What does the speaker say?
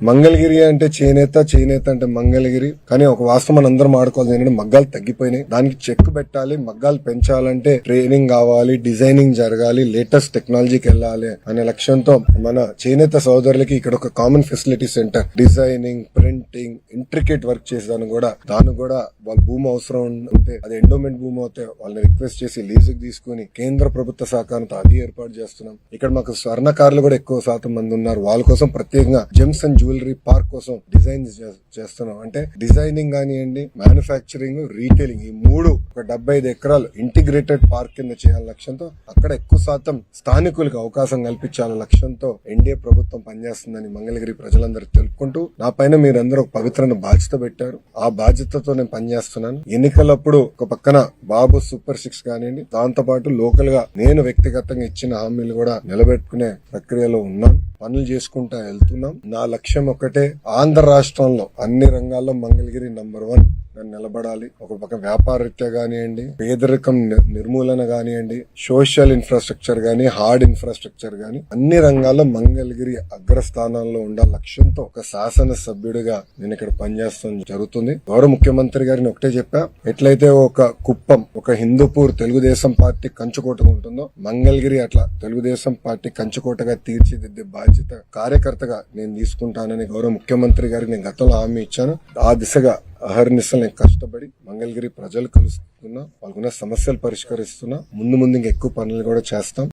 మంగళగిరి అంటే చేనేత, చేనేత అంటే మంగళగిరి. కానీ ఒక వాస్తవం మన అందరం ఆడుకోవాలి ఏంటంటే మగ్గాలు తగ్గిపోయినాయి. దానికి చెక్ పెట్టాలి. మగ్గాలు పెంచాలంటే ట్రైనింగ్ కావాలి, డిజైనింగ్ జరగాలి, లేటెస్ట్ టెక్నాలజీకి వెళ్ళాలి అనే లక్ష్యంతో మన చేనేత సోదరులకి ఇక్కడ ఒక common facility centre, designing, printing, intricate work చేసేదాన్ని కూడా దానికి కూడా వాళ్ళ భూమి అవసరం ఉంటే అది ఎండోమెంట్ భూమి అవుతే వాళ్ళని రిక్వెస్ట్ చేసి లీజుకి తీసుకుని కేంద్ర ప్రభుత్వ సహకారంతో అది ఏర్పాటు చేస్తున్నాం. ఇక్కడ మాకు స్వర్ణకారులు కూడా ఎక్కువ శాతం మంది ఉన్నారు. వాళ్ళ కోసం ప్రత్యేకంగా జెమ్స్ అండ్ జ్యువెలరీ పార్క్ కోసం డిజైన్ చేస్తున్నాం. అంటే డిజైనింగ్ కానివ్వండి, మ్యానుఫ్యాక్చరింగ్, రీటైలింగ్ ఈ మూడు ఒక 75 ఎకరాలు ఇంటిగ్రేటెడ్ పార్క్ కింద చేయాల లక్ష్యంతో అక్కడ ఎక్కువ శాతం స్థానికులకు అవకాశం కల్పించాల లక్ష్యంతో ఎన్డీఏ ప్రభుత్వం పనిచేస్తుందని మంగళగిరి ప్రజలందరూ తెలుపుకుంటూ నా పైన మీరందరూ ఒక పవిత్రమైన బాధ్యత పెట్టారు. ఆ బాధ్యతతో నేను పనిచేస్తున్నాను. ఎన్నికలప్పుడు ఒక పక్కన బాబు సూపర్ 6 కానివ్వండి, దాంతో పాటు లోకల్ గా నేను వ్యక్తిగతంగా ఇచ్చిన హామీలు కూడా నిలబెట్టుకునే ప్రక్రియలో ఉన్నాను. పనులు చేసుకుంటా వెళ్తున్నాం. నా లక్ష్యం ఒకటే, ఆంధ్ర రాష్ట్రంలో అన్ని రంగాల్లో మంగళగిరి నంబర్ 1 నిలబడాలి. ఒక పక్క వ్యాపార రీత్యా కానివ్వండి, పేదరికం నిర్మూలన కానివ్వండి, సోషల్ ఇన్ఫ్రాస్ట్రక్చర్ గానీ, హార్డ్ ఇన్ఫ్రాస్ట్రక్చర్ గానీ అన్ని రంగాల్లో మంగళగిరి అగ్రస్థానాల్లో ఉండాల లక్ష్యంతో ఒక శాసన సభ్యుడిగా నేను ఇక్కడ పనిచేస్తాం జరుగుతుంది. గౌరవ ముఖ్యమంత్రి గారిని ఒకటే చెప్పా, ఎట్లయితే ఒక కుప్పం, ఒక హిందూపూర్ తెలుగుదేశం పార్టీ కంచుకోటగా ఉంటుందో మంగళగిరి అట్లా తెలుగుదేశం పార్టీ కంచుకోటగా తీర్చిదిద్దే బాధ్యత కార్యకర్తగా నేను తీసుకుంటానని గౌరవ ముఖ్యమంత్రి గారికి నేను గతంలో హామీ ఇచ్చాను. ఆ దిశగా అహర్నిశలు నేను కష్టపడి మంగళగిరి ప్రజలు కలుస్తున్నా, వాళ్ళకున్న సమస్యలు పరిష్కరిస్తున్నా. ముందు ఇంకా ఎక్కువ పనులు కూడా చేస్తాం.